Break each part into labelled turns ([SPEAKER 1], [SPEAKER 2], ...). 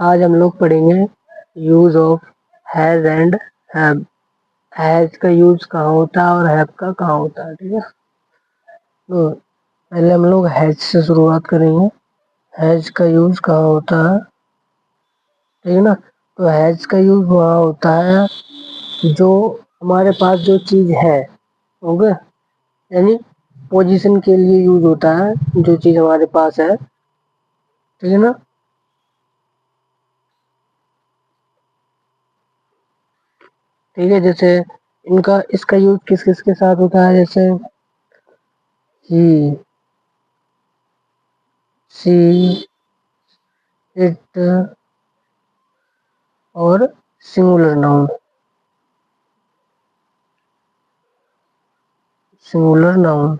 [SPEAKER 1] आज हम लोग पढ़ेंगे use of has and have. Has का यूज कहाँ होता है और हैव का कहाँ होता है, ठीक है। तो पहले हम लोग हैज से शुरुआत करेंगे। हैज का यूज कहाँ होता है, ठीक है ना। तो हैज का यूज वहाँ होता है जो हमारे पास जो चीज है, ओके, यानी पोजीशन के लिए यूज होता है जो चीज हमारे पास है, ठीक है ना। ठीक है, जैसे इनका इसका यूज किस किस के साथ होता है, जैसे ही, सी, इट और singular noun. Singular noun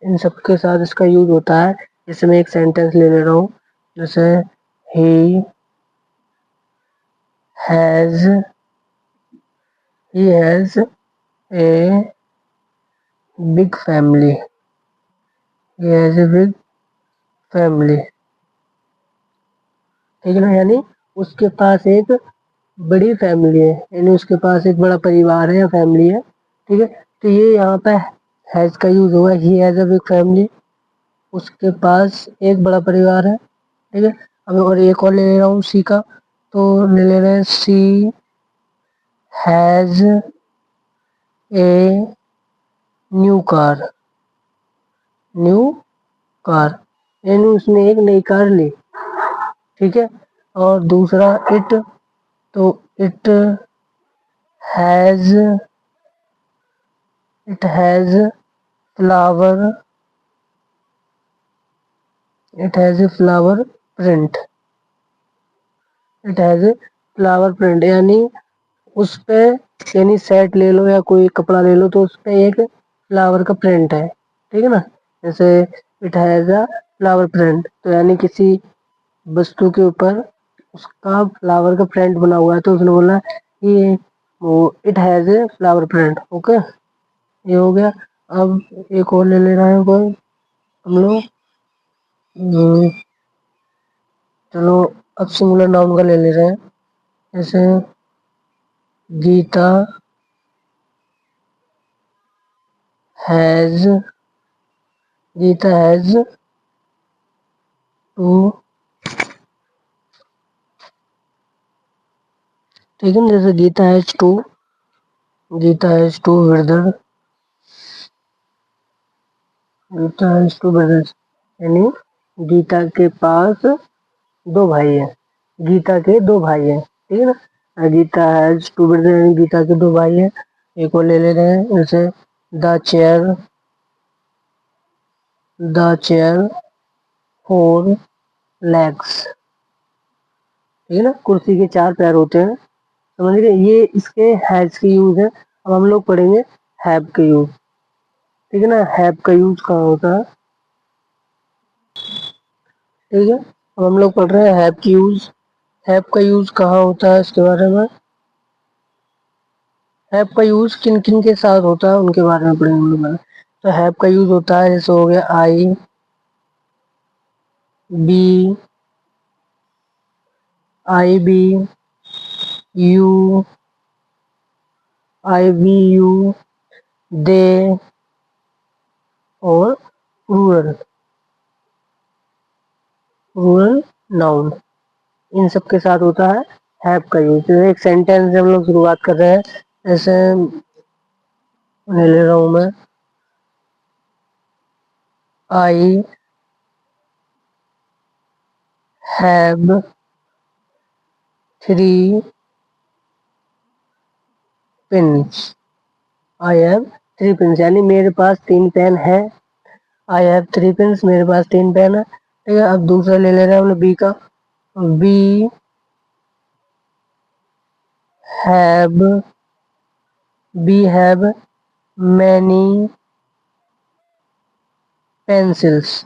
[SPEAKER 1] in सब के साथ इसका यूज होता है। जैसे मैं एक सेंटेंस ले रहा हूँ, जैसे he has a big family. He has a big family, ठीक है ना, यानी उसके पास एक बड़ी फैमिली है, यानी उसके पास एक बड़ा परिवार है या फैमिली है, ठीक है। तो ये यहाँ पे हैज का यूज हुआ, he has a big family, उसके पास एक बड़ा परिवार है, ठीक है। अब और एक और ले ले रहा हूँ सी का, तो ले रहे हैं she has a new car. New car यानी उसने एक नई कार ली, ठीक है। और दूसरा इट, तो it has flower, it has a flower print. It has a flower print यानी उस पे, यानी सेट ले लो या कोई कपड़ा ले लो तो उस पे एक फ्लावर का प्रिंट है, ठीक है ना। जैसे it has a flower print, तो यानी किसी वस्तु के ऊपर उसका फ्लावर का प्रिंट बना हुआ है, तो उसने बोला ये वो it has a flower print, okay, ये हो गया। अब एक और ले ले रहे हैं कोई हम लोग, हम्म, चलो अब सिंगुलर नाउन का ले ले रहे हैं, जैसे गीता हैज टू, ठीक है ना, जैसे Geeta has two brother, Geeta has two brothers, यानी गीता के पास दो भाई हैं, गीता के दो भाई हैं, ठीक है ना। गीता हैज टू ब्रदर यानी गीता के दो भाई हैं। एक और ले ले रहे हैं, जैसे द चेयर फोर लेग्स, ठीक है ना, कुर्सी के चार पैर होते हैं, समझ गए। ये इसके हैज के यूज है। अब हम लोग पढ़ेंगे हैव के यूज, ठीक है ना। हैव का यूज कहाँ होता है, ठीक है। अब हम लोग पढ़ रहे हैं हैव की यूज। हैव का यूज कहाँ होता है इसके बारे में, हैव का यूज किन किन के साथ होता है उनके बारे में पढ़ेंगे हम लोग। तो हैव का यूज होता है, जैसे हो गया आई बी, यू, यू, दे और रूरल नाउन, इन सब के साथ होता है हैव का यूज। जैसे एक सेंटेंस से हम लोग शुरुआत कर रहे हैं, जैसे ले रहा हूं मैं, I have three pins. I have three pins यानी मेरे पास तीन पेन है। आई हैव थ्री पिन्स, मेरे पास तीन पेन है, ठीक है। अब दूसरा ले ले रहे हैं हम लोग बी का, we have many pencils.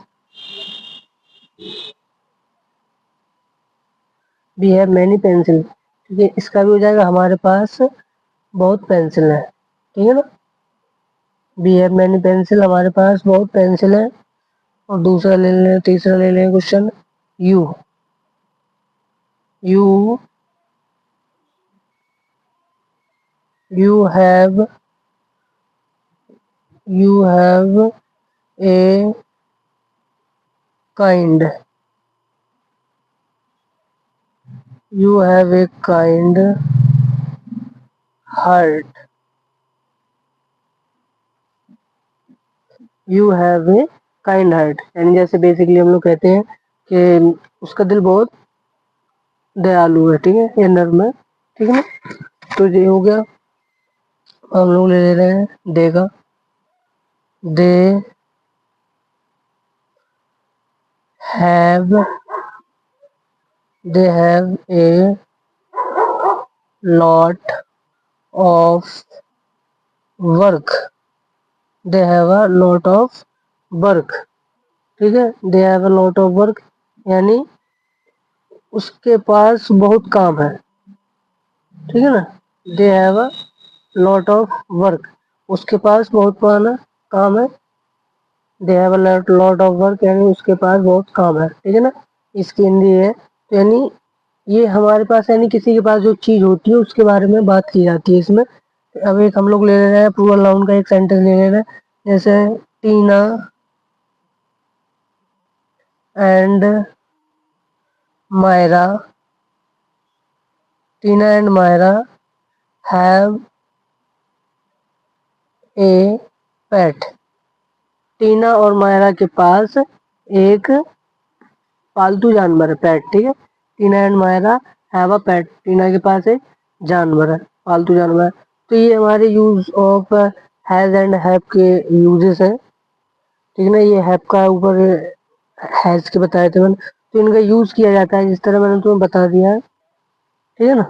[SPEAKER 1] We have many pencil, ठीक है। इसका भी हो जाएगा हमारे पास बहुत पेंसिल है, ठीक है ना। वी हैव मैनी पेंसिल, हमारे पास बहुत पेंसिल है। और दूसरा ले लें, तीसरा ले लें question, you you you have a kind heart you have a kind heart, यानी जैसे बेसिकली हम लोग कहते हैं कि उसका दिल बहुत दयालु है, ठीक है, ये नर्म है, ठीक है ना। तो ये हो गया। हम लोग ले रहे हैं देगा, they have a lot of work, they have a lot of work, ठीक है, they have a lot of work, यानी उसके पास बहुत काम है, ठीक है ना। They have a lot of work, उसके पास बहुत पुराना काम है। They have a lot of work, यानी उसके पास बहुत काम है, ठीक है ना। इसकी हिंदी है, तो यानी ये हमारे पास, यानी किसी के पास जो चीज होती है उसके बारे में बात की जाती है इसमें। अब एक हम लोग ले ले रहे हैं प्लूरल नाउन का एक सेंटेंस ले ले रहे हैं, जैसे Tina and Myra, Tina and Myra have a pet, Tina और मायरा के पास एक पालतू जानवर है, पेट, ठीक है। टीना एंड मायरा हैव अ पेट, टीना के पास एक जानवर है, पालतू जानवर है। तो ये हमारे use of has and have के यूजेस हैं, ठीक है ना। ये हैव का ऊपर हैज के बताए थे मैंने, तो इनका यूज किया जाता है जिस तरह मैंने तुम्हें बता दिया है, ठीक है ना।